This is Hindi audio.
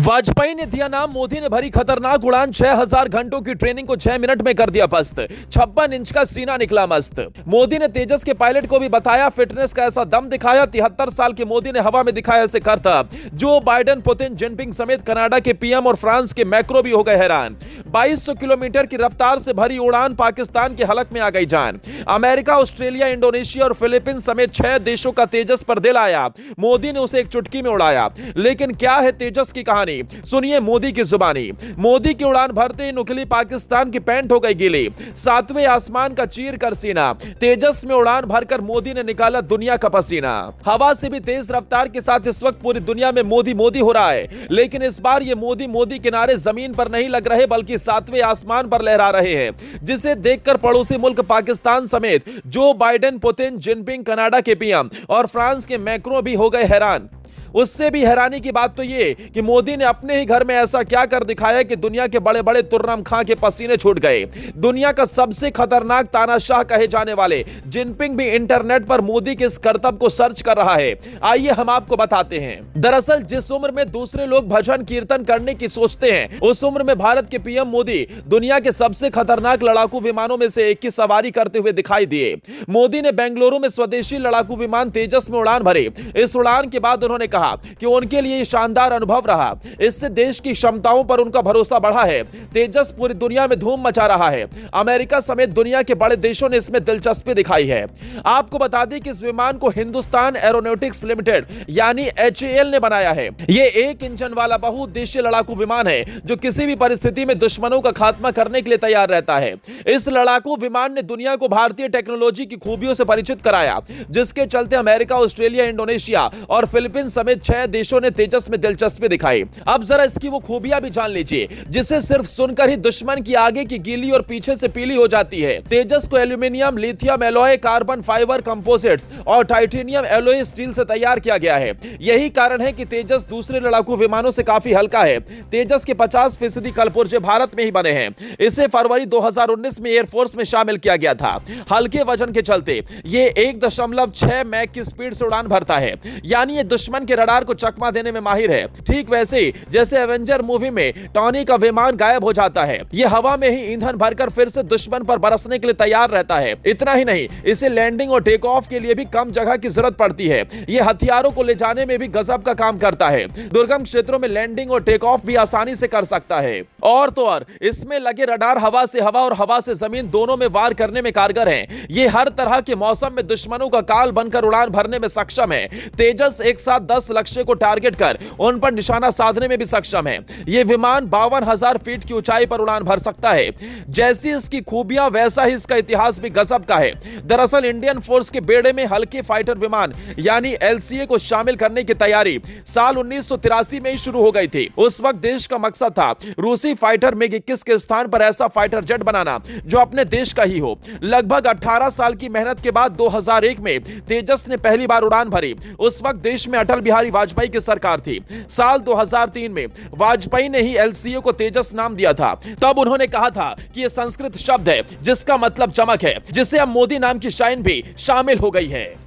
वाजपेयी ने दिया नाम, मोदी ने भरी खतरनाक उड़ान, 6000 घंटों की ट्रेनिंग को 6 मिनट में कर दिया पस्त, 56 इंच का सीना निकला मस्त। मोदी ने तेजस के पायलट को भी बताया फिटनेस का ऐसा दम दिखाया, 73 साल के मोदी ने हवा में दिखाया ऐसे करतब। जो बाइडेन, पुतिन, जिनपिंग समेत कनाडा के पीएम और फ्रांस के मैक्रो भी हो गए हैरान। 2200 किलोमीटर की रफ्तार से भरी उड़ान, पाकिस्तान के हलक में आ गई जान। अमेरिका, ऑस्ट्रेलिया, इंडोनेशिया और फिलीपींस समेत 6 देशों का तेजस पर दिल आया। मोदी ने उसे एक चुटकी में उड़ाया। लेकिन क्या है तेजस की कहानी, सुनिए मोदी की जुबानी। मोदी की उड़ान भरते ही नुकीली पाकिस्तान की पैंट हो गई गीली, 7वें आसमान का चीर कर सीना। तेजस में उड़ान भरकर मोदी ने निकाला दुनिया का पसीना। हवा से भी तेज रफ्तार के साथ इस वक्त पूरी दुनिया में मोदी मोदी हो रहा है, लेकिन इस बार ये मोदी मोदी किनारे जमीन पर नहीं लग रहे बल्कि 7वें आसमान पर लहरा रहे हैं, जिसे देखकर पड़ोसी मुल्क पाकिस्तान समेत Joe Biden, Putin, Jinping, Canada के पीएम और फ्रांस के मैक्रो भी हो गए हैरान। उससे भी हैरानी की बात तो ये कि मोदी ने अपने ही घर में ऐसा क्या कर दिखाया कि दुनिया के बड़े बड़े तुर्रम खां के पसीने छूट गए। दुनिया का सबसे खतरनाक तानाशाह कहे जाने वाले जिनपिंग भी इंटरनेट पर मोदी के इस करतब को सर्च कर रहा है। आइए हम आपको बताते हैं। दरअसल जिस उम्र में दूसरे लोग भजन कीर्तन करने की सोचते हैं, उस उम्र में भारत के पीएम मोदी दुनिया के सबसे खतरनाक लड़ाकू विमानों में से एक की सवारी करते हुए दिखाई दिए। मोदी ने बेंगलुरु में स्वदेशी लड़ाकू विमान तेजस में उड़ान भरी। इस उड़ान के बाद उन्होंने कहा कि उनके लिए शानदार अनुभव रहा, इससे देश की क्षमताओं पर उनका भरोसा बढ़ा है। तेजस पूरी दुनिया में धूम मचा रहा है। अमेरिका समेत दुनिया के बड़े देशों ने इसमें दिलचस्पी दिखाई है। आपको बता दें कि इस विमान को हिंदुस्तान एरोनॉटिक्स लिमिटेड यानी HAL ने बनाया है। यह 1 इंजन वाला बहुउद्देशीय लड़ाकू विमान है जो किसी भी परिस्थिति में दुश्मनों का खात्मा करने के लिए तैयार रहता है। इस लड़ाकू विमान ने दुनिया को भारतीय टेक्नोलॉजी की खूबियों से परिचित कराया, जिसके चलते अमेरिका, ऑस्ट्रेलिया, इंडोनेशिया और फिलीपींस समेत 6 देशों ने तेजस में दिलचस्पी दिखाई। अब जरा इसकी वो खूबियां भी जान लीजिए जिसे सिर्फ सुनकर ही दुश्मन की आगे की गीली और पीछे से पीली हो जाती है। तेजस को aluminium, lithium alloy, carbon fibre composites और टाइटेनियम एलॉय स्टील से तैयार किया गया है। यही कारण है कि तेजस दूसरे लड़ाकू विमानों से काफी हल्का है। तेजस के 50% कलपुर्जे भारत में ही बने हैं। इसे फरवरी 2019 में एयरफोर्स में शामिल किया गया था। हल्के वजन के चलते ये 1.6 मैक की स्पीड से उड़ान भरता है, यानी ये दुश्मन के रडार को चकमा देने में माहिर है। ठीक वैसे ही जैसे एवेंजर मूवी में टॉनी का विमान गायब हो जाता है, ये हवा में ही ईंधन भरकर फिर से दुश्मन पर बरसने के लिए तैयार रहता है। इतना ही नहीं, इसे लैंडिंग और टेक ऑफ के लिए भी कम जगह की जरूरत पड़ती है। ये हथियारों को ले जाने में भी गजब का काम करता है। दुर्गम क्षेत्रों में लैंडिंग और टेक ऑफ भी आसानी से कर सकता है। और तो और इसमें लगे रडार हवा से हवा और हवा से जमीन दोनों में वार करने में कारगर हैं। ये हर तरह के मौसम में दुश्मनों का काल बनकर उड़ान भरने में सक्षम है। तेजस एक साथ 10 लक्ष्य को टारगेट कर उन पर निशाना साधने में भी सक्षम है। यह विमान 52,000 फीट की ऊंचाई पर उड़ान भर सकता है। जैसी इसकी खूबियां वैसा ही इसका इतिहास भी गजब का है। दरअसल इंडियन फोर्स के बेड़े में हल्के फाइटर विमान यानी LCA को शामिल करने की तैयारी साल 1983 में ही शुरू हो गई थी। उस वक्त देश का मकसद था रूसी फाइटर MiG-21 के स्थान पर ऐसा फाइटर जेट बनाना जो अपने देश का ही हो। लगभग 18 साल की मेहनत के बाद 2001 में तेजस ने पहली बार उड़ान भरी। उस वक्त देश में अटल बिहारी वाजपेयी की सरकार थी। साल 2003 में वाजपेयी ने ही LCA को तेजस नाम दिया था। तब उन्होंने कहा था कि यह संस्कृत शब्द है जिसका मतलब चमक है, जिसे अब मोदी नाम की शाइन भी शामिल हो गई है।